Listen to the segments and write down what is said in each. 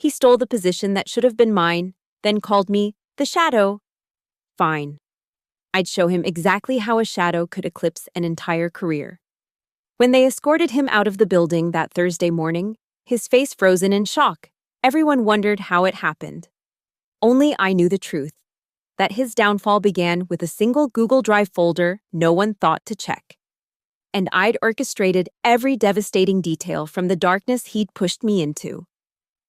He stole the position that should have been mine, then called me the shadow. Fine. I'd show him exactly how a shadow could eclipse an entire career. When they escorted him out of the building that Thursday morning, his face frozen in shock, everyone wondered how it happened. Only I knew the truth, that his downfall began with a single Google Drive folder no one thought to check. And I'd orchestrated every devastating detail from the darkness he'd pushed me into.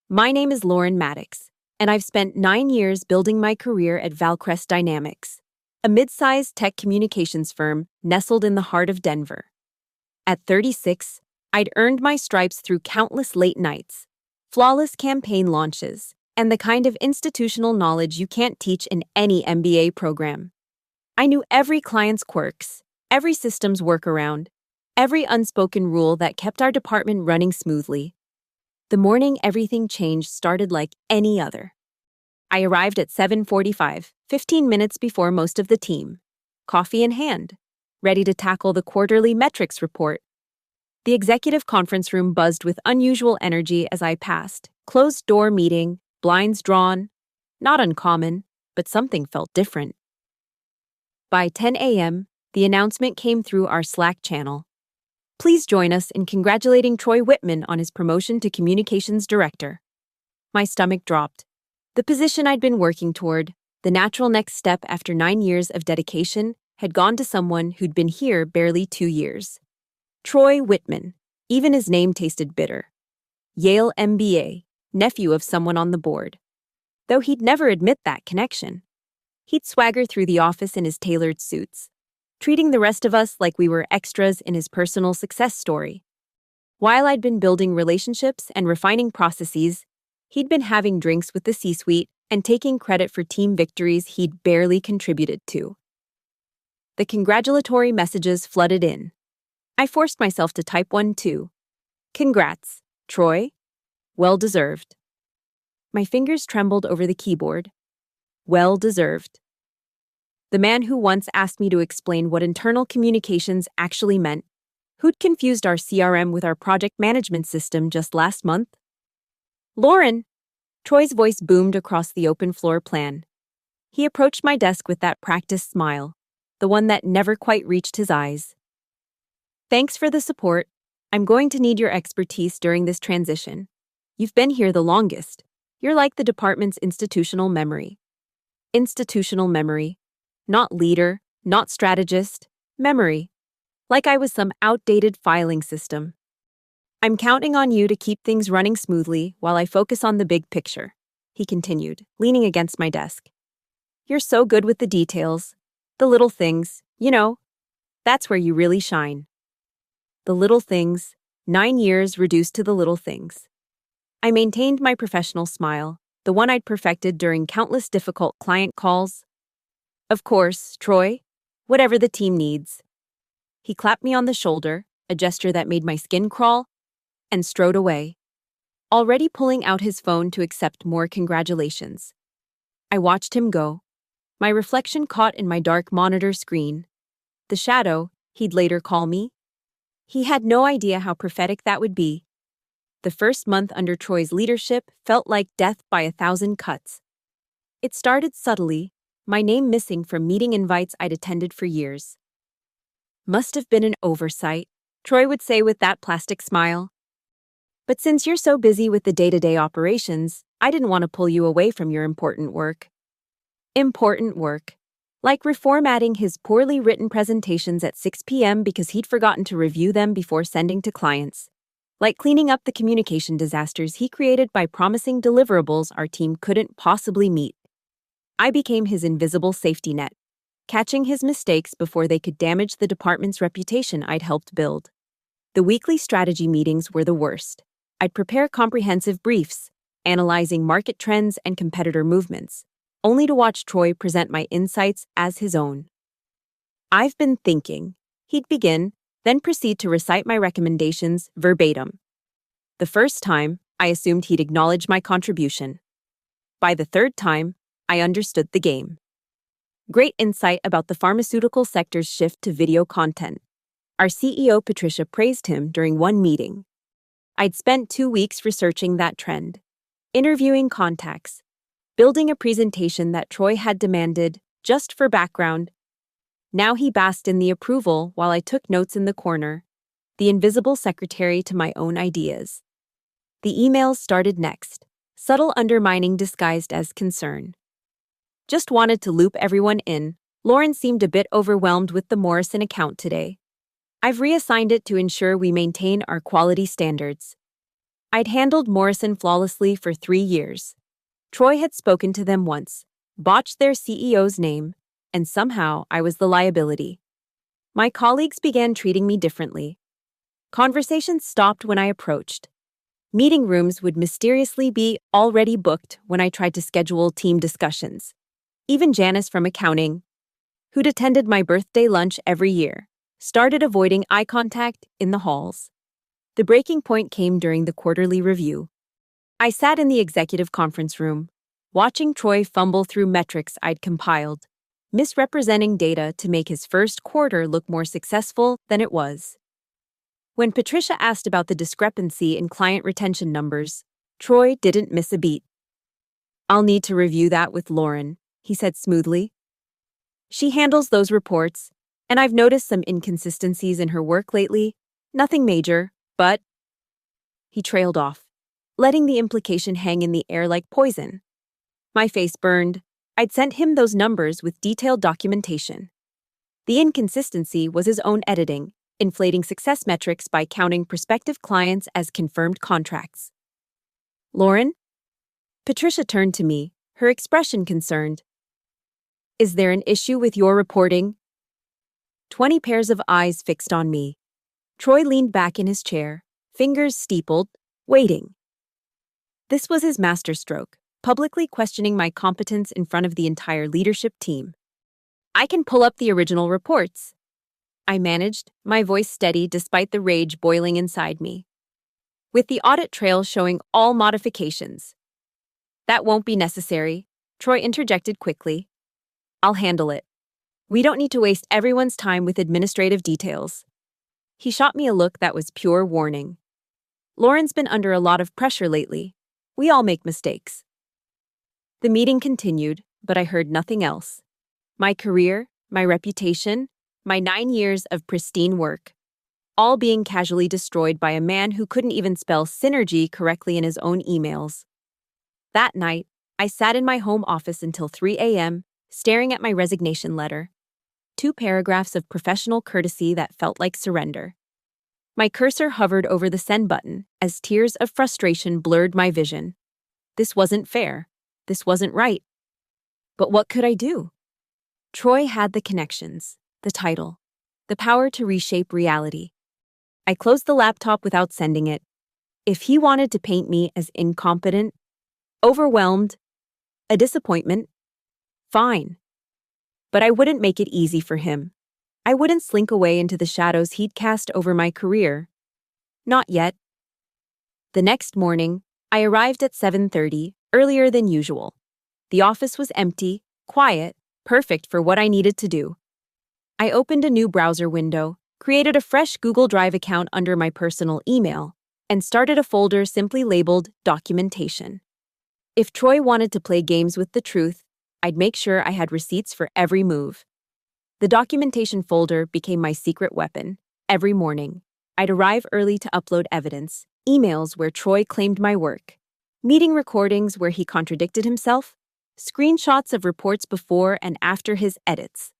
My name is Lauren Maddox, and I've spent 9 years building my career at Valcrest Dynamics, a mid-sized tech communications firm nestled in the heart of Denver. At 36, I'd earned my stripes through countless late nights, flawless campaign launches, and the kind of institutional knowledge you can't teach in any MBA program. I knew every client's quirks, every system's workaround, every unspoken rule that kept our department running smoothly. The morning everything changed started like any other. I arrived at 7:45, 15 minutes before most of the team, coffee in hand, ready to tackle the quarterly metrics report. The executive conference room buzzed with unusual energy as I passed. Closed-door meeting, blinds drawn. Not uncommon, but something felt different. By 10 a.m., the announcement came through our Slack channel. Please join us in congratulating Troy Whitman on his promotion to Communications Director. My stomach dropped. The position I'd been working toward, the natural next step after 9 years of dedication, had gone to someone who'd been here barely 2 years. Troy Whitman. Even his name tasted bitter. Yale MBA, nephew of someone on the board. Though he'd never admit that connection. He'd swagger through the office in his tailored suits, treating the rest of us like we were extras in his personal success story. While I'd been building relationships and refining processes, he'd been having drinks with the C-suite and taking credit for team victories he'd barely contributed to. The congratulatory messages flooded in. I forced myself to type one too. Congrats, Troy. Well deserved. My fingers trembled over the keyboard. Well deserved. The man who once asked me to explain what internal communications actually meant, who'd confused our CRM with our project management system just last month. Lauren! Troy's voice boomed across the open floor plan. He approached my desk with that practiced smile, the one that never quite reached his eyes. Thanks for the support. I'm going to need your expertise during this transition. You've been here the longest. You're like the department's institutional memory. Institutional memory. Not leader, not strategist, memory. Like I was some outdated filing system. I'm counting on you to keep things running smoothly while I focus on the big picture, he continued, leaning against my desk. You're so good with the details, the little things, that's where you really shine. The little things, 9 years reduced to the little things. I maintained my professional smile, the one I'd perfected during countless difficult client calls. Of course, Troy, whatever the team needs. He clapped me on the shoulder, a gesture that made my skin crawl, and strode away, already pulling out his phone to accept more congratulations. I watched him go, my reflection caught in my dark monitor screen. The shadow, he'd later call me. He had no idea how prophetic that would be. The first month under Troy's leadership felt like death by 1,000 cuts. It started subtly, my name missing from meeting invites I'd attended for years. Must have been an oversight, Troy would say with that plastic smile. But since you're so busy with the day-to-day operations, I didn't want to pull you away from your important work. Important work. Like reformatting his poorly written presentations at 6 p.m. because he'd forgotten to review them before sending to clients. Like cleaning up the communication disasters he created by promising deliverables our team couldn't possibly meet. I became his invisible safety net, catching his mistakes before they could damage the department's reputation I'd helped build. The weekly strategy meetings were the worst. I'd prepare comprehensive briefs, analyzing market trends and competitor movements, only to watch Troy present my insights as his own. I've been thinking, he'd begin, then proceed to recite my recommendations verbatim. The first time, I assumed he'd acknowledge my contribution. By the third time, I understood the game. Great insight about the pharmaceutical sector's shift to video content. Our CEO Patricia praised him during one meeting. I'd spent 2 weeks researching that trend. interviewing contacts, building a presentation that Troy had demanded just for background. Now he basked in the approval while I took notes in the corner, the invisible secretary to my own ideas. The emails started next, subtle undermining disguised as concern. Just wanted to loop everyone in. Lauren seemed a bit overwhelmed with the Morrison account today. I've reassigned it to ensure we maintain our quality standards. I'd handled Morrison flawlessly for 3 years. Troy had spoken to them once, botched their CEO's name, and somehow I was the liability. My colleagues began treating me differently. Conversations stopped when I approached. Meeting rooms would mysteriously be already booked when I tried to schedule team discussions. Even Janice from accounting, who'd attended my birthday lunch every year, started avoiding eye contact in the halls. The breaking point came during the quarterly review. I sat in the executive conference room, watching Troy fumble through metrics I'd compiled, misrepresenting data to make his first quarter look more successful than it was. When Patricia asked about the discrepancy in client retention numbers, Troy didn't miss a beat. "I'll need to review that with Lauren," he said smoothly. "She handles those reports, and I've noticed some inconsistencies in her work lately. Nothing major, but..." He trailed off, letting the implication hang in the air like poison. My face burned. I'd sent him those numbers with detailed documentation. The inconsistency was his own editing, inflating success metrics by counting prospective clients as confirmed contracts. "Lauren?" Patricia turned to me, her expression concerned. "Is there an issue with your reporting?" 20 pairs of eyes fixed on me. Troy leaned back in his chair, fingers steepled, waiting. This was his masterstroke, publicly questioning my competence in front of the entire leadership team. "I can pull up the original reports," I managed, my voice steady despite the rage boiling inside me. "With the audit trail showing all modifications." "That won't be necessary," Troy interjected quickly. "I'll handle it. We don't need to waste everyone's time with administrative details." He shot me a look that was pure warning. Lauren's been under a lot of pressure lately. We all make mistakes. The meeting continued, but I heard nothing else. My career, my reputation, my 9 years of pristine work, all being casually destroyed by a man who couldn't even spell synergy correctly in his own emails. That night, I sat in my home office until 3 a.m., staring at my resignation letter. 2 paragraphs of professional courtesy that felt like surrender. My cursor hovered over the send button as tears of frustration blurred my vision. This wasn't fair. This wasn't right. But what could I do? Troy had the connections, the title, the power to reshape reality. I closed the laptop without sending it. If he wanted to paint me as incompetent, overwhelmed, a disappointment, fine. But I wouldn't make it easy for him. I wouldn't slink away into the shadows he'd cast over my career. Not yet. The next morning, I arrived at 7:30, earlier than usual. The office was empty, quiet, perfect for what I needed to do. I opened a new browser window, created a fresh Google Drive account under my personal email, and started a folder simply labeled Documentation. If Troy wanted to play games with the truth, I'd make sure I had receipts for every move. The documentation folder became my secret weapon. Every morning, I'd arrive early to upload evidence, emails where Troy claimed my work, meeting recordings where he contradicted himself, screenshots of reports before and after his edits.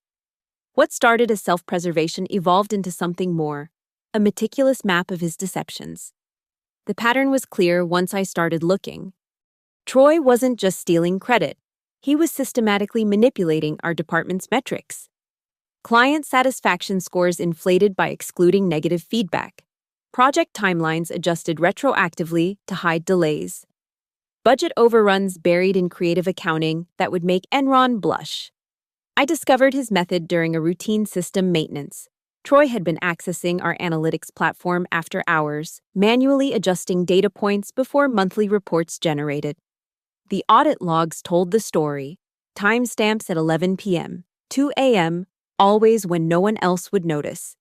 What started as self-preservation evolved into something more, a meticulous map of his deceptions. The pattern was clear once I started looking. Troy wasn't just stealing credit. He was systematically manipulating our department's metrics. Client satisfaction scores inflated by excluding negative feedback. Project timelines adjusted retroactively to hide delays. Budget overruns buried in creative accounting that would make Enron blush. I discovered his method during a routine system maintenance. Troy had been accessing our analytics platform after hours, manually adjusting data points before monthly reports generated. The audit logs told the story. Timestamps at 11 p.m., 2 a.m., always when no one else would notice.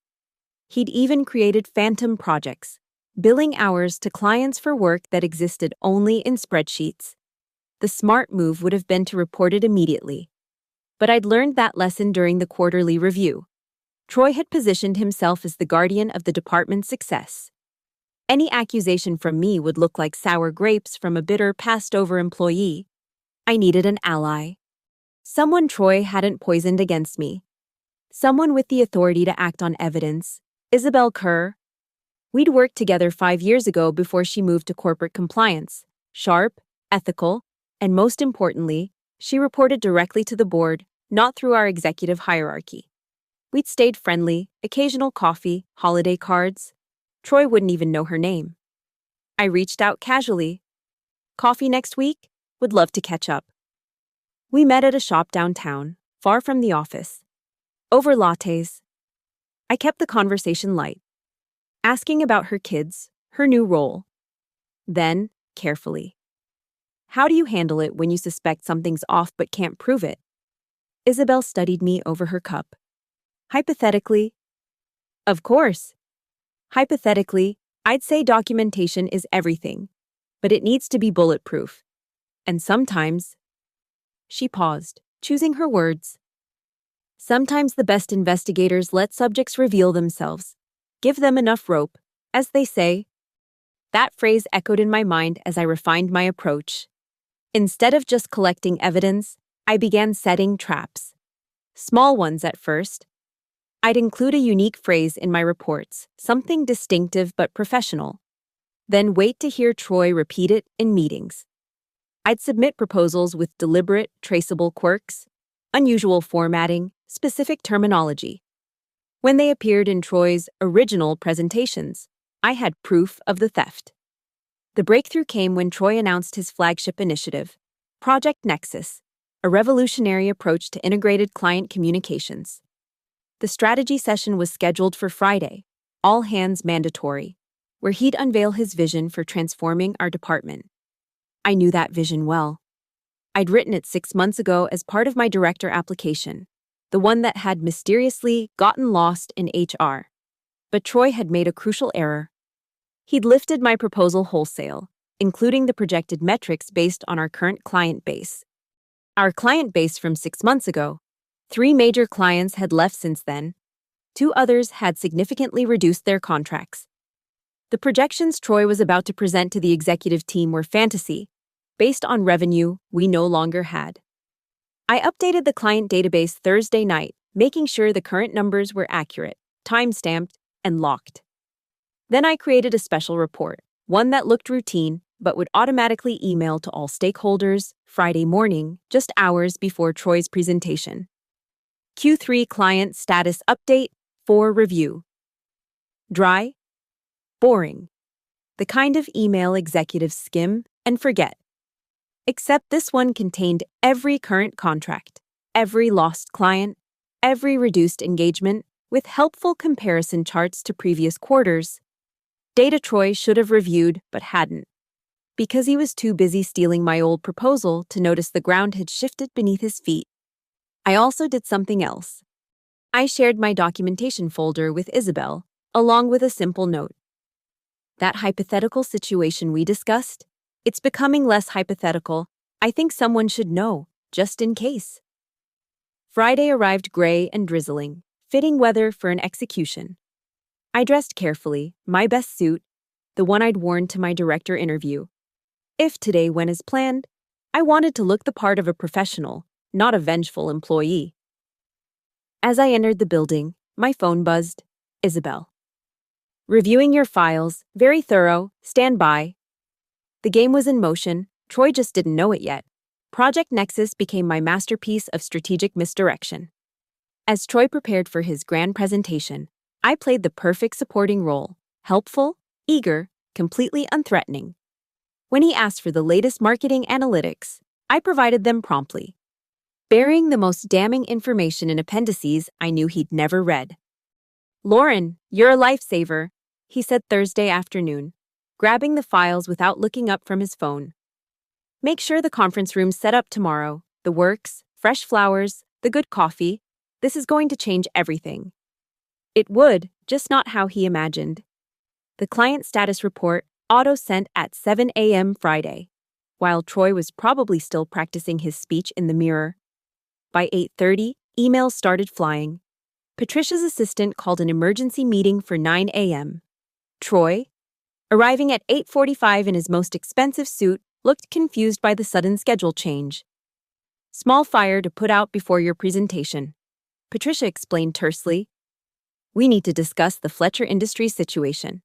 He'd even created phantom projects, billing hours to clients for work that existed only in spreadsheets. The smart move would have been to report it immediately. But I'd learned that lesson during the quarterly review. Troy had positioned himself as the guardian of the department's success. Any accusation from me would look like sour grapes from a bitter, passed-over employee. I needed an ally. Someone Troy hadn't poisoned against me. Someone with the authority to act on evidence. Isabel Kerr. We'd worked together 5 years ago before she moved to corporate compliance. Sharp, ethical, and most importantly, she reported directly to the board, not through our executive hierarchy. We'd stayed friendly, occasional coffee, holiday cards. Troy wouldn't even know her name. I reached out casually. Coffee next week? Would love to catch up. We met at a shop downtown, far from the office. Over lattes. I kept the conversation light, asking about her kids, her new role. Then, carefully. How do you handle it when you suspect something's off but can't prove it? Isabel studied me over her cup. Hypothetically, of course. Hypothetically, I'd say documentation is everything, but it needs to be bulletproof. And sometimes, she paused, choosing her words. Sometimes the best investigators let subjects reveal themselves. Give them enough rope, as they say. That phrase echoed in my mind as I refined my approach. Instead of just collecting evidence, I began setting traps. Small ones at first. I'd include a unique phrase in my reports, something distinctive but professional. Then wait to hear Troy repeat it in meetings. I'd submit proposals with deliberate, traceable quirks, unusual formatting, specific terminology. When they appeared in Troy's original presentations, I had proof of the theft. The breakthrough came when Troy announced his flagship initiative, Project Nexus, a revolutionary approach to integrated client communications. The strategy session was scheduled for Friday, all hands mandatory, where he'd unveil his vision for transforming our department. I knew that vision well. I'd written it 6 months ago as part of my director application, the one that had mysteriously gotten lost in HR. But Troy had made a crucial error. He'd lifted my proposal wholesale, including the projected metrics based on our current client base. Our client base from 6 months ago. 3 major clients had left since then. 2 others had significantly reduced their contracts. The projections Troy was about to present to the executive team were fantasy, based on revenue we no longer had. I updated the client database Thursday night, making sure the current numbers were accurate, time-stamped, and locked. Then I created a special report, one that looked routine but would automatically email to all stakeholders Friday morning, just hours before Troy's presentation. Q3 Client Status Update for Review. Dry, boring. The kind of email executives skim and forget. Except this one contained every current contract, every lost client, every reduced engagement, with helpful comparison charts to previous quarters. Data Troy should have reviewed but hadn't, because he was too busy stealing my old proposal to notice the ground had shifted beneath his feet. I also did something else. I shared my documentation folder with Isabel, along with a simple note. That hypothetical situation we discussed? It's becoming less hypothetical. I think someone should know, just in case. Friday arrived gray and drizzling, fitting weather for an execution. I dressed carefully, my best suit, the one I'd worn to my director interview. If today went as planned, I wanted to look the part of a professional, not a vengeful employee. As I entered the building, my phone buzzed. Isabel. Reviewing your files, very thorough, stand by. The game was in motion, Troy just didn't know it yet. Project Nexus became my masterpiece of strategic misdirection. As Troy prepared for his grand presentation, I played the perfect supporting role, helpful, eager, completely unthreatening. When he asked for the latest marketing analytics, I provided them promptly, burying the most damning information in appendices I knew he'd never read. "Lauren, you're a lifesaver," he said Thursday afternoon, grabbing the files without looking up from his phone. "Make sure the conference room's set up tomorrow. The works, fresh flowers, the good coffee. This is going to change everything." It would, just not how he imagined. The client status report auto-sent at 7 a.m. Friday, while Troy was probably still practicing his speech in the mirror. By 8:30, emails started flying. Patricia's assistant called an emergency meeting for 9 a.m. Troy, arriving at 8:45 in his most expensive suit, looked confused by the sudden schedule change. "Small fire to put out before your presentation," Patricia explained tersely. "We need to discuss the Fletcher Industries situation."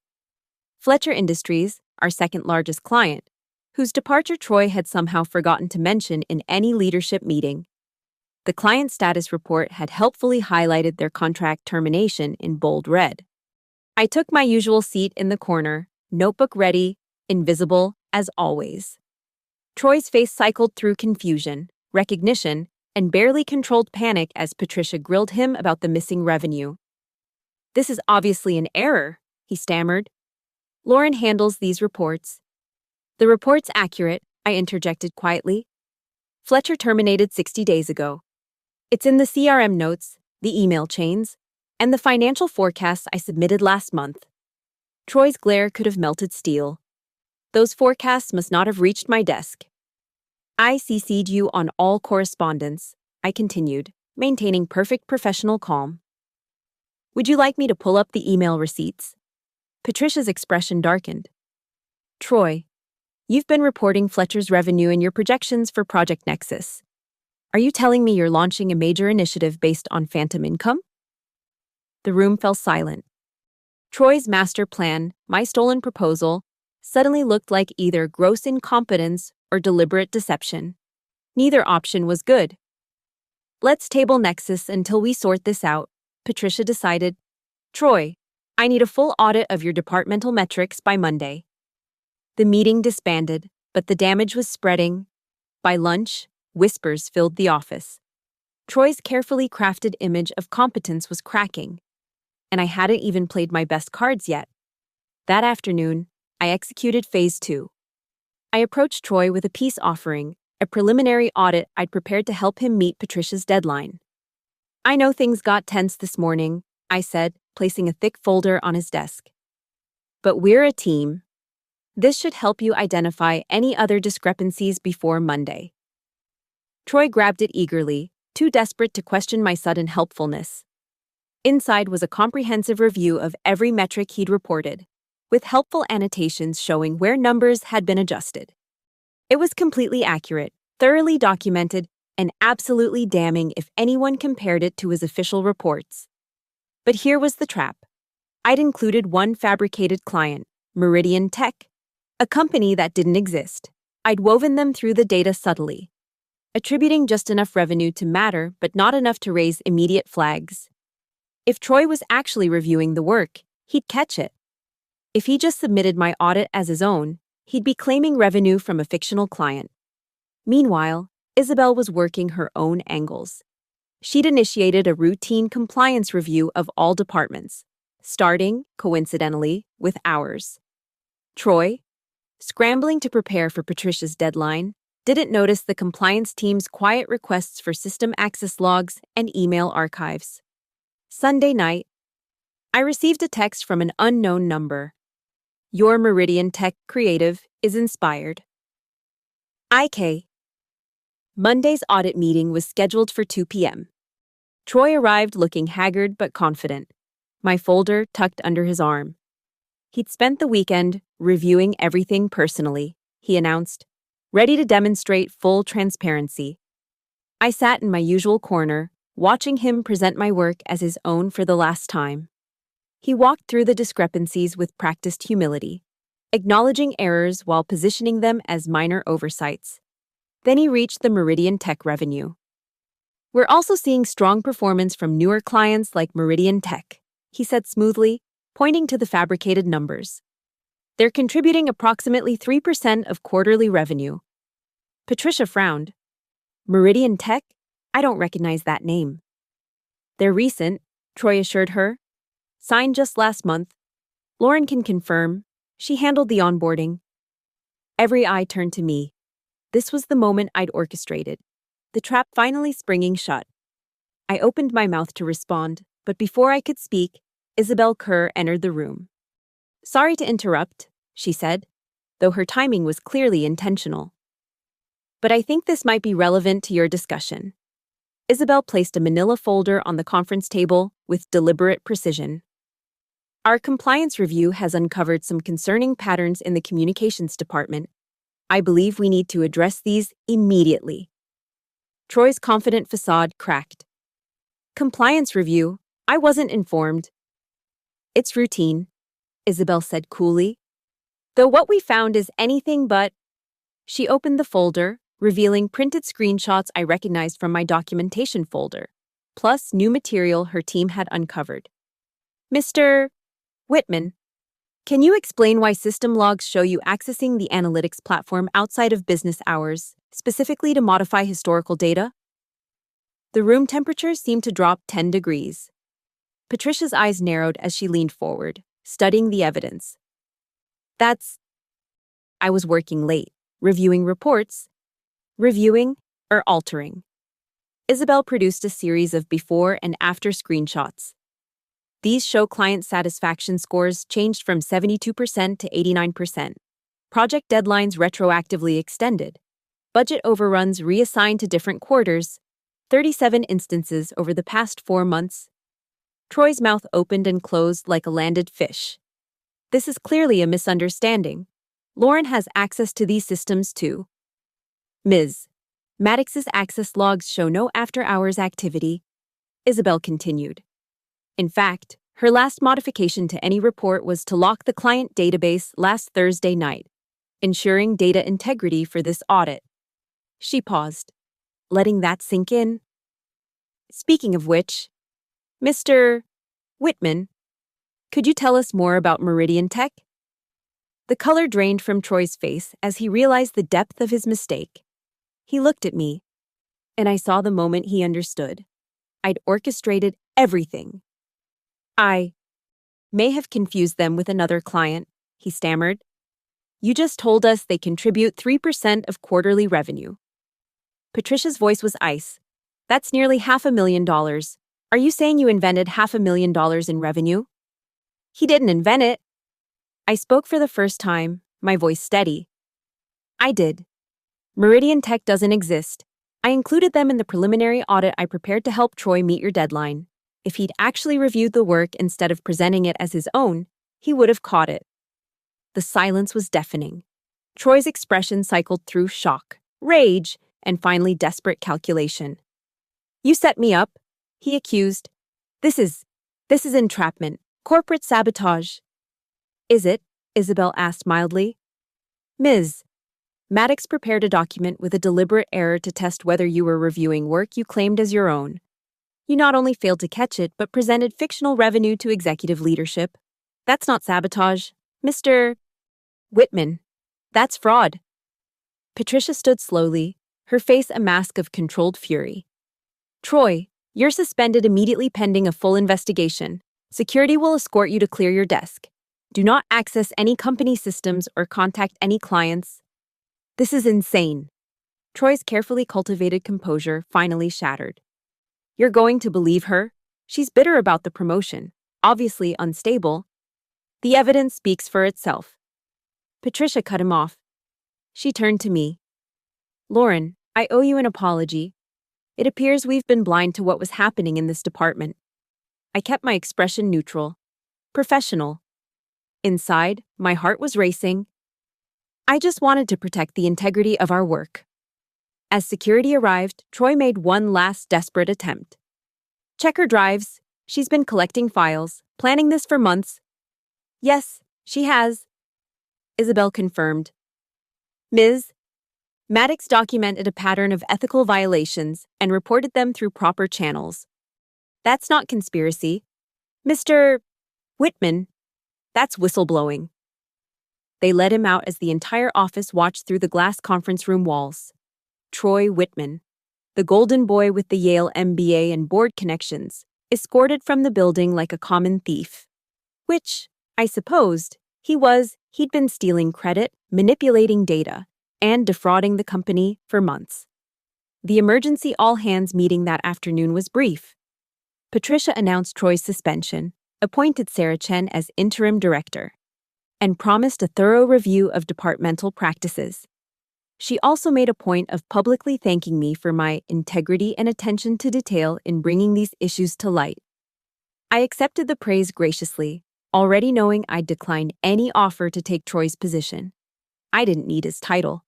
Fletcher Industries, our second largest client, whose departure Troy had somehow forgotten to mention in any leadership meeting. The client status report had helpfully highlighted their contract termination in bold red. I took my usual seat in the corner, notebook ready, invisible as always. Troy's face cycled through confusion, recognition, and barely controlled panic as Patricia grilled him about the missing revenue. "This is obviously an error," he stammered. "Lauren handles these reports." "The report's accurate," I interjected quietly. "Fletcher terminated 60 days ago. It's in the CRM notes, the email chains, and the financial forecasts I submitted last month." Troy's glare could have melted steel. "Those forecasts must not have reached my desk." "I CC'd you on all correspondence," I continued, maintaining perfect professional calm. "Would you like me to pull up the email receipts?" Patricia's expression darkened. "Troy, you've been reporting Fletcher's revenue in your projections for Project Nexus. Are you telling me you're launching a major initiative based on phantom income?" The room fell silent. Troy's master plan, my stolen proposal, suddenly looked like either gross incompetence or deliberate deception. Neither option was good. "Let's table Nexus until we sort this out," Patricia decided. "Troy, I need a full audit of your departmental metrics by Monday." The meeting disbanded, but the damage was spreading. By lunch, whispers filled the office. Troy's carefully crafted image of competence was cracking, and I hadn't even played my best cards yet. That afternoon, I executed Phase 2. I approached Troy with a peace offering, a preliminary audit I'd prepared to help him meet Patricia's deadline. "I know things got tense this morning," I said, placing a thick folder on his desk. "But we're a team. This should help you identify any other discrepancies before Monday." Troy grabbed it eagerly, too desperate to question my sudden helpfulness. Inside was a comprehensive review of every metric he'd reported, with helpful annotations showing where numbers had been adjusted. It was completely accurate, thoroughly documented, and absolutely damning if anyone compared it to his official reports. But here was the trap. I'd included one fabricated client, Meridian Tech, a company that didn't exist. I'd woven them through the data subtly, attributing just enough revenue to matter but not enough to raise immediate flags. If Troy was actually reviewing the work, he'd catch it. If he just submitted my audit as his own, he'd be claiming revenue from a fictional client. Meanwhile, Isabel was working her own angles. She'd initiated a routine compliance review of all departments, starting, coincidentally, with ours. Troy, scrambling to prepare for Patricia's deadline, didn't notice the compliance team's quiet requests for system access logs and email archives. Sunday night, I received a text from an unknown number. "Your Meridian Tech creative is inspired." IK. Monday's audit meeting was scheduled for 2 p.m. Troy arrived looking haggard but confident, my folder tucked under his arm. He'd spent the weekend reviewing everything personally, he announced, ready to demonstrate full transparency. I sat in my usual corner, watching him present my work as his own for the last time. He walked through the discrepancies with practiced humility, acknowledging errors while positioning them as minor oversights. Then he reached the Meridian Tech revenue. "We're also seeing strong performance from newer clients like Meridian Tech," he said smoothly, pointing to the fabricated numbers. "They're contributing approximately 3% of quarterly revenue." Patricia frowned. "Meridian Tech? I don't recognize that name." "They're recent," Troy assured her. "Signed just last month. Lauren can confirm. She handled the onboarding." Every eye turned to me. This was the moment I'd orchestrated, the trap finally springing shut. I opened my mouth to respond, but before I could speak, Isabel Kerr entered the room. Sorry to interrupt, she said, though her timing was clearly intentional. But I think this might be relevant to your discussion. Isabel placed a manila folder on the conference table with deliberate precision. Our compliance review has uncovered some concerning patterns in the communications department. I believe we need to address these immediately. Troy's confident facade cracked. Compliance review? I wasn't informed. It's routine, Isabel said coolly. Though what we found is anything but. She opened the folder, revealing printed screenshots I recognized from my documentation folder, plus new material her team had uncovered. Mr. Whitman, can you explain why system logs show you accessing the analytics platform outside of business hours, specifically to modify historical data? The room temperature seemed to drop 10 degrees. Patricia's eyes narrowed as she leaned forward, studying the evidence. I was working late, reviewing reports. Reviewing or altering. Isabel produced a series of before and after screenshots. These show client satisfaction scores changed from 72% to 89%. Project deadlines retroactively extended. Budget overruns reassigned to different quarters. 37 instances over the past 4 months. Troy's mouth opened and closed like a landed fish. This is clearly a misunderstanding. Lauren has access to these systems too. Ms. Maddox's access logs show no after-hours activity, Isabel continued. In fact, her last modification to any report was to lock the client database last Thursday night, ensuring data integrity for this audit. She paused, letting that sink in. Speaking of which, Mr. Whitman, could you tell us more about Meridian Tech? The color drained from Troy's face as he realized the depth of his mistake. He looked at me, and I saw the moment he understood. I'd orchestrated everything. I may have confused them with another client, he stammered. You just told us they contribute 3% of quarterly revenue. Patricia's voice was ice. That's nearly $500,000. Are you saying you invented $500,000 in revenue? He didn't invent it. I spoke for the first time, my voice steady. I did. Meridian Tech doesn't exist. I included them in the preliminary audit I prepared to help Troy meet your deadline. If he'd actually reviewed the work instead of presenting it as his own, he would have caught it. The silence was deafening. Troy's expression cycled through shock, rage, and finally desperate calculation. You set me up, he accused. This is entrapment, corporate sabotage. Is it? Isabel asked mildly. Ms. Maddox prepared a document with a deliberate error to test whether you were reviewing work you claimed as your own. You not only failed to catch it, but presented fictional revenue to executive leadership. That's not sabotage. Mr. Whitman, that's fraud. Patricia stood slowly, her face a mask of controlled fury. Troy, you're suspended immediately pending a full investigation. Security will escort you to clear your desk. Do not access any company systems or contact any clients. This is insane. Troy's carefully cultivated composure finally shattered. You're going to believe her? She's bitter about the promotion, obviously unstable. The evidence speaks for itself. Patricia cut him off. She turned to me. Lauren, I owe you an apology. It appears we've been blind to what was happening in this department. I kept my expression neutral, professional. Inside, my heart was racing. I just wanted to protect the integrity of our work. As security arrived, Troy made one last desperate attempt. Check her drives. She's been collecting files, planning this for months. Yes, she has. Isabel confirmed. Ms. Maddox documented a pattern of ethical violations and reported them through proper channels. That's not conspiracy. Mr. Whitman, that's whistleblowing. They led him out as the entire office watched through the glass conference room walls. Troy Whitman, the golden boy with the Yale MBA and board connections, escorted from the building like a common thief. Which, I supposed, he'd been stealing credit, manipulating data, and defrauding the company for months. The emergency all-hands meeting that afternoon was brief. Patricia announced Troy's suspension, appointed Sarah Chen as interim director. and promised a thorough review of departmental practices. She also made a point of publicly thanking me for my integrity and attention to detail in bringing these issues to light. I accepted the praise graciously, already knowing I'd decline any offer to take Troy's position. I didn't need his title.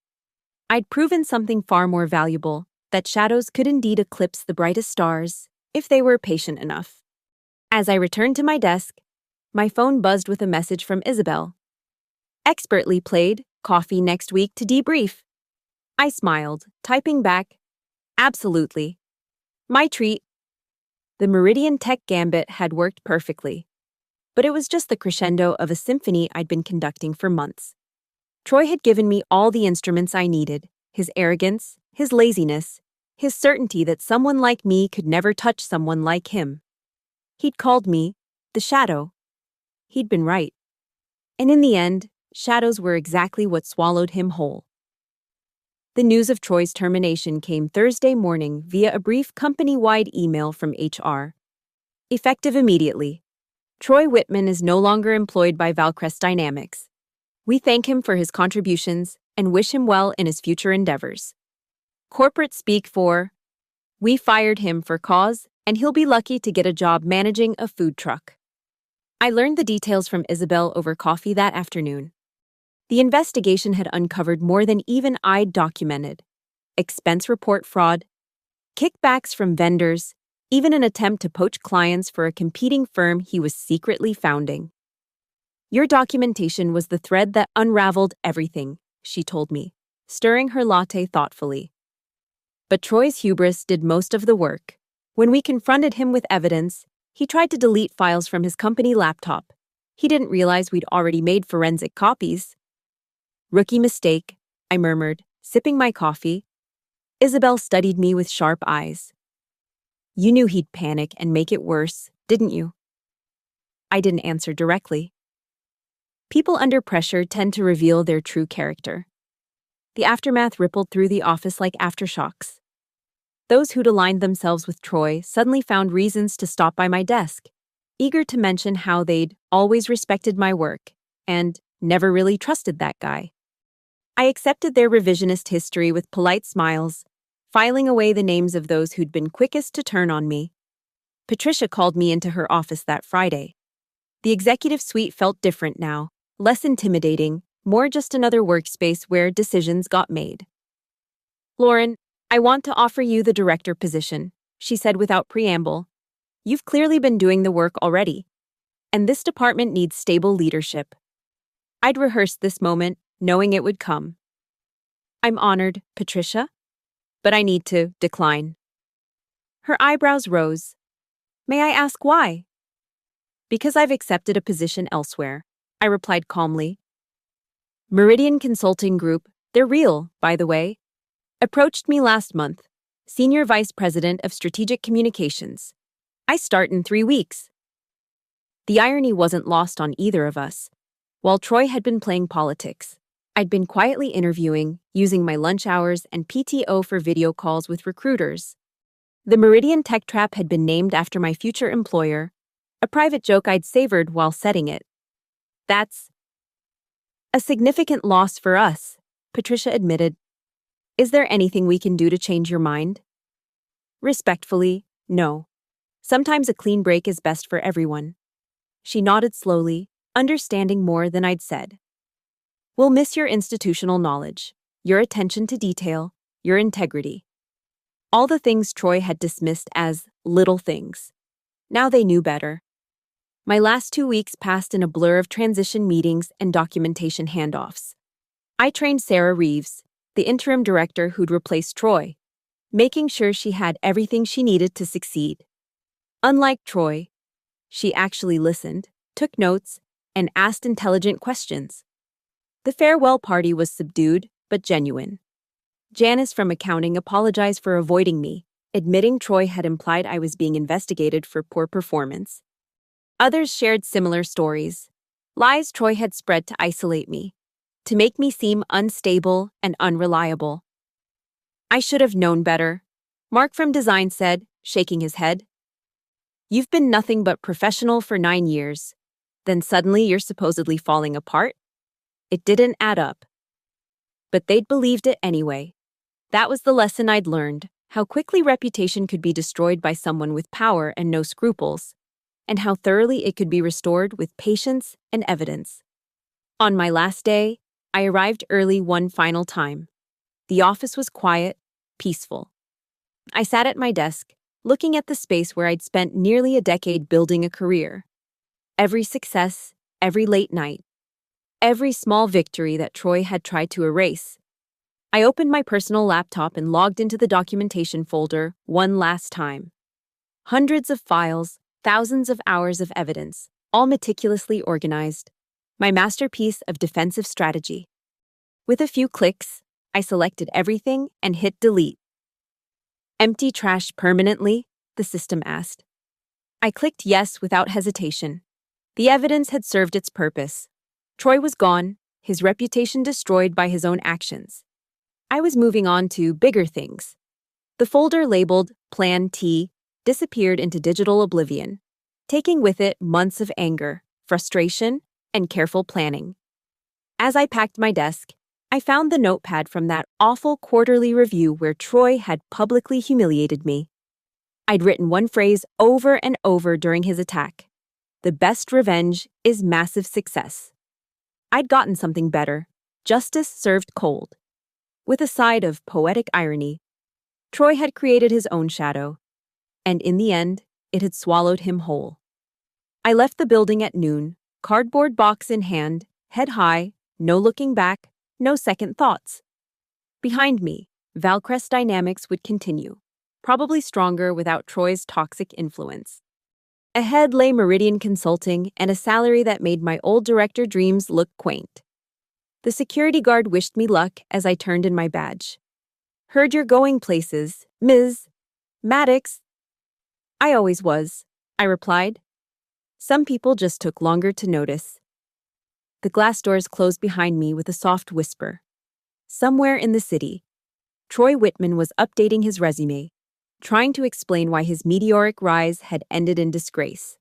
I'd proven something far more valuable, that shadows could indeed eclipse the brightest stars, if they were patient enough. As I returned to my desk, my phone buzzed with a message from Isabel. Expertly played, coffee next week to debrief. I smiled, typing back, absolutely. My treat. The Meridian Tech Gambit had worked perfectly. But it was just the crescendo of a symphony I'd been conducting for months. Troy had given me all the instruments I needed, his arrogance, his laziness, his certainty that someone like me could never touch someone like him. He'd called me the Shadow. He'd been right. And in the end, shadows were exactly what swallowed him whole. The news of Troy's termination came Thursday morning via a brief company-wide email from HR. Effective immediately. Troy Whitman is no longer employed by Valcrest Dynamics. We thank him for his contributions and wish him well in his future endeavors. Corporate speak for, we fired him for cause, and he'll be lucky to get a job managing a food truck. I learned the details from Isabel over coffee that afternoon. The investigation had uncovered more than even I'd documented. Expense report fraud, kickbacks from vendors, even an attempt to poach clients for a competing firm he was secretly founding. Your documentation was the thread that unraveled everything, she told me, stirring her latte thoughtfully. But Troy's hubris did most of the work. When we confronted him with evidence, he tried to delete files from his company laptop. He didn't realize we'd already made forensic copies. Rookie mistake, I murmured, sipping my coffee. Isabel studied me with sharp eyes. You knew he'd panic and make it worse, didn't you? I didn't answer directly. People under pressure tend to reveal their true character. The aftermath rippled through the office like aftershocks. Those who'd aligned themselves with Troy suddenly found reasons to stop by my desk, eager to mention how they'd always respected my work and never really trusted that guy. I accepted their revisionist history with polite smiles, filing away the names of those who'd been quickest to turn on me. Patricia called me into her office that Friday. The executive suite felt different now, less intimidating, more just another workspace where decisions got made. Lauren, I want to offer you the director position, she said without preamble. You've clearly been doing the work already, and this department needs stable leadership. I'd rehearsed this moment, knowing it would come. I'm honored, Patricia, but I need to decline. Her eyebrows rose. May I ask why? Because I've accepted a position elsewhere, I replied calmly. Meridian Consulting Group, they're real, by the way, approached me last month, Senior Vice President of Strategic Communications. I start in 3 weeks. The irony wasn't lost on either of us. While Troy had been playing politics, I'd been quietly interviewing, using my lunch hours and PTO for video calls with recruiters. The Meridian Tech Trap had been named after my future employer, a private joke I'd savored while setting it. That's a significant loss for us, Patricia admitted. Is there anything we can do to change your mind? Respectfully, no. Sometimes a clean break is best for everyone. She nodded slowly, understanding more than I'd said. We'll miss your institutional knowledge, your attention to detail, your integrity. All the things Troy had dismissed as little things. Now they knew better. My last 2 weeks passed in a blur of transition meetings and documentation handoffs. I trained Sarah Reeves, the interim director who'd replaced Troy, making sure she had everything she needed to succeed. Unlike Troy, she actually listened, took notes, and asked intelligent questions. The farewell party was subdued but genuine. Janice from accounting apologized for avoiding me, admitting Troy had implied I was being investigated for poor performance. Others shared similar stories, lies Troy had spread to isolate me, to make me seem unstable and unreliable. I should have known better, Mark from design said, shaking his head. You've been nothing but professional for 9 years. Then suddenly you're supposedly falling apart? It didn't add up. But they'd believed it anyway. That was the lesson I'd learned, how quickly reputation could be destroyed by someone with power and no scruples, and how thoroughly it could be restored with patience and evidence. On my last day, I arrived early one final time. The office was quiet, peaceful. I sat at my desk, looking at the space where I'd spent nearly a decade building a career. Every success, every late night, every small victory that Troy had tried to erase. I opened my personal laptop and logged into the documentation folder one last time. Hundreds of files, thousands of hours of evidence, all meticulously organized. My masterpiece of defensive strategy. With a few clicks, I selected everything and hit delete. Empty trash permanently? The system asked. I clicked yes without hesitation. The evidence had served its purpose. Troy was gone, his reputation destroyed by his own actions. I was moving on to bigger things. The folder labeled Plan T disappeared into digital oblivion, taking with it months of anger, frustration, and careful planning. As I packed my desk, I found the notepad from that awful quarterly review where Troy had publicly humiliated me. I'd written one phrase over and over during his attack. The best revenge is massive success. I'd gotten something better, justice served cold. With a side of poetic irony, Troy had created his own shadow, and in the end, it had swallowed him whole. I left the building at noon, cardboard box in hand, head high, no looking back, no second thoughts. Behind me, Valcrest dynamics would continue, probably stronger without Troy's toxic influence. Ahead lay Meridian Consulting and a salary that made my old director dreams look quaint. The security guard wished me luck as I turned in my badge. Heard you're going places, Ms. Maddox. I always was, I replied. Some people just took longer to notice. The glass doors closed behind me with a soft whisper. Somewhere in the city, Troy Whitman was updating his resume, trying to explain why his meteoric rise had ended in disgrace.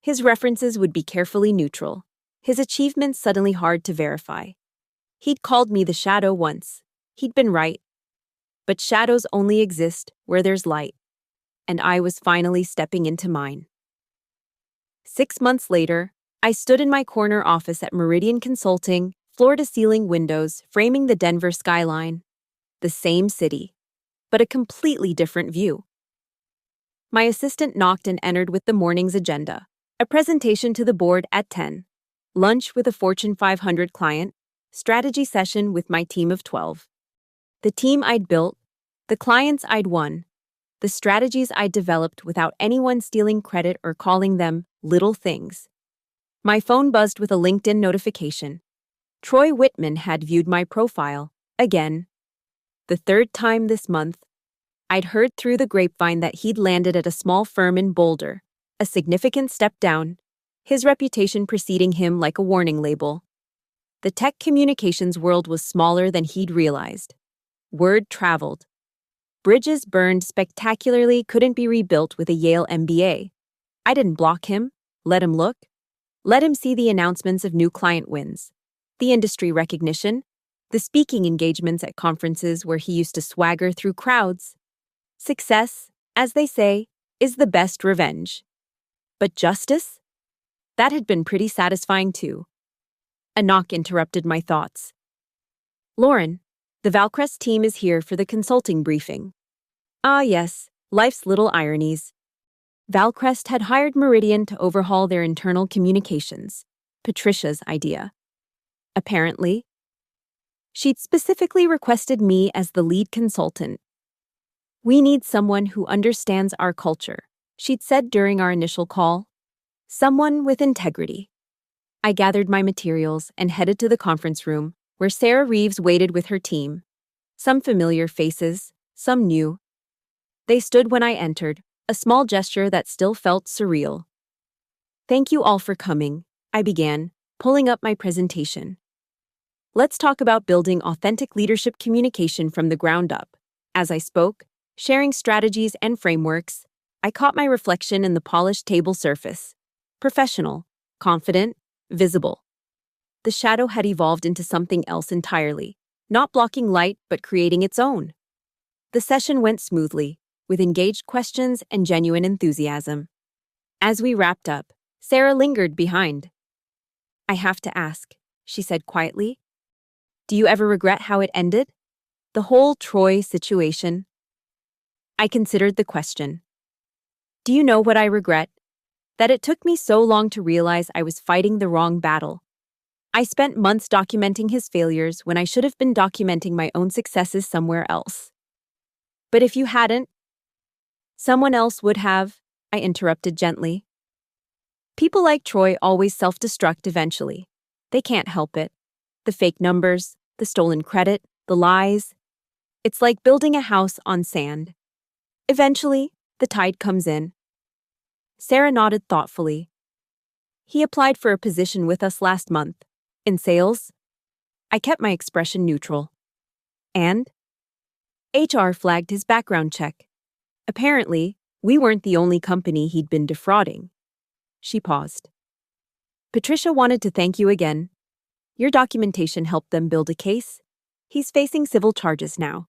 His references would be carefully neutral, his achievements suddenly hard to verify. He'd called me the shadow once. He'd been right. But shadows only exist where there's light, and I was finally stepping into mine. 6 months later, I stood in my corner office at Meridian Consulting, floor-to-ceiling windows framing the Denver skyline. The same city, but a completely different view. My assistant knocked and entered with the morning's agenda. A presentation to the board at 10. Lunch with a Fortune 500 client. Strategy session with my team of 12. The team I'd built, the clients I'd won, the strategies I'd developed without anyone stealing credit or calling them little things. My phone buzzed with a LinkedIn notification. Troy Whitman had viewed my profile, again. The third time this month, I'd heard through the grapevine that he'd landed at a small firm in Boulder, a significant step down, his reputation preceding him like a warning label. The tech communications world was smaller than he'd realized. Word traveled. Bridges burned spectacularly couldn't be rebuilt with a Yale MBA. I didn't block him, let him look. Let him see the announcements of new client wins, the industry recognition, the speaking engagements at conferences where he used to swagger through crowds. Success, as they say, is the best revenge. But justice? That had been pretty satisfying too. A knock interrupted my thoughts. Lauren, the Valcrest team is here for the consulting briefing. Ah yes, life's little ironies. Valcrest had hired Meridian to overhaul their internal communications, Patricia's idea. Apparently, she'd specifically requested me as the lead consultant. We need someone who understands our culture, she'd said during our initial call. Someone with integrity. I gathered my materials and headed to the conference room, where Sarah Reeves waited with her team. Some familiar faces, some new. They stood when I entered, a small gesture that still felt surreal. Thank you all for coming, I began, pulling up my presentation. Let's talk about building authentic leadership communication from the ground up. As I spoke, sharing strategies and frameworks, I caught my reflection in the polished table surface. Professional, confident, visible. The shadow had evolved into something else entirely, not blocking light but creating its own. The session went smoothly, with engaged questions and genuine enthusiasm. As we wrapped up, Sarah lingered behind. "I have to ask," she said quietly. "Do you ever regret how it ended? The whole Troy situation?" I considered the question. "Do you know what I regret? That it took me so long to realize I was fighting the wrong battle. I spent months documenting his failures when I should have been documenting my own successes somewhere else." "But if you hadn't, someone else would have," I interrupted gently. "People like Troy always self-destruct eventually. They can't help it. The fake numbers, the stolen credit, the lies. It's like building a house on sand. Eventually, the tide comes in." Sarah nodded thoughtfully. "He applied for a position with us last month. In sales?" I kept my expression neutral. "And?" HR flagged his background check. Apparently, we weren't the only company he'd been defrauding. She paused. "Patricia wanted to thank you again. Your documentation helped them build a case. He's facing civil charges now."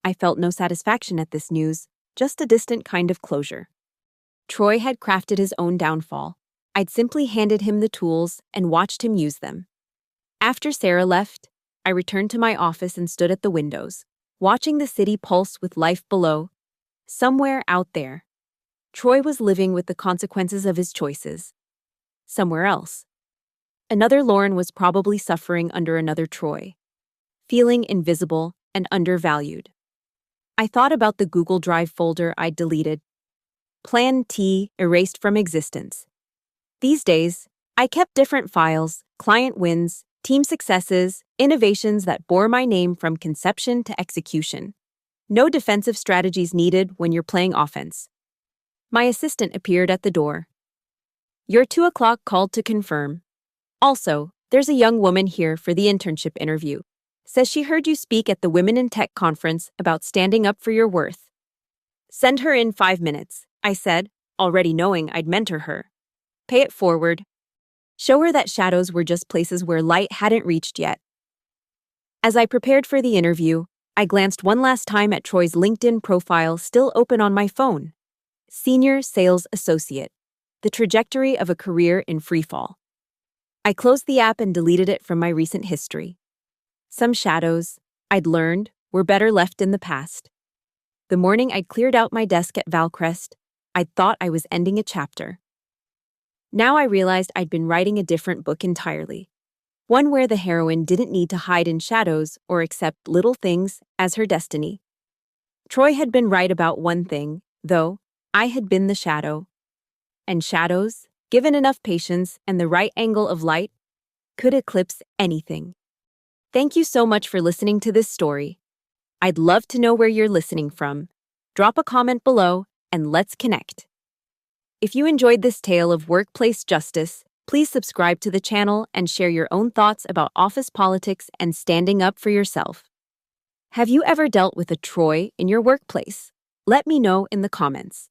I felt no satisfaction at this news, just a distant kind of closure. Troy had crafted his own downfall. I'd simply handed him the tools and watched him use them. After Sarah left, I returned to my office and stood at the windows, watching the city pulse with life below. Somewhere out there, Troy was living with the consequences of his choices. Somewhere else, another Lauren was probably suffering under another Troy, feeling invisible and undervalued. I thought about the Google Drive folder I'd deleted. Plan T erased from existence. These days, I kept different files, client wins, team successes, innovations that bore my name from conception to execution. No defensive strategies needed when you're playing offense. My assistant appeared at the door. "Your 2 o'clock called to confirm. Also, there's a young woman here for the internship interview. Says she heard you speak at the Women in Tech conference about standing up for your worth." "Send her in 5 minutes," I said, already knowing I'd mentor her. "Pay it forward. Show her that shadows were just places where light hadn't reached yet." As I prepared for the interview, I glanced one last time at Troy's LinkedIn profile still open on my phone. Senior Sales Associate, the trajectory of a career in freefall. I closed the app and deleted it from my recent history. Some shadows, I'd learned, were better left in the past. The morning I'd cleared out my desk at Valcrest, I'd thought I was ending a chapter. Now I realized I'd been writing a different book entirely. One where the heroine didn't need to hide in shadows or accept little things as her destiny. Troy had been right about one thing, though. I had been the shadow. And shadows, given enough patience and the right angle of light, could eclipse anything. Thank you so much for listening to this story. I'd love to know where you're listening from. Drop a comment below and let's connect. If you enjoyed this tale of workplace justice, please subscribe to the channel and share your own thoughts about office politics and standing up for yourself. Have you ever dealt with a Troy in your workplace? Let me know in the comments.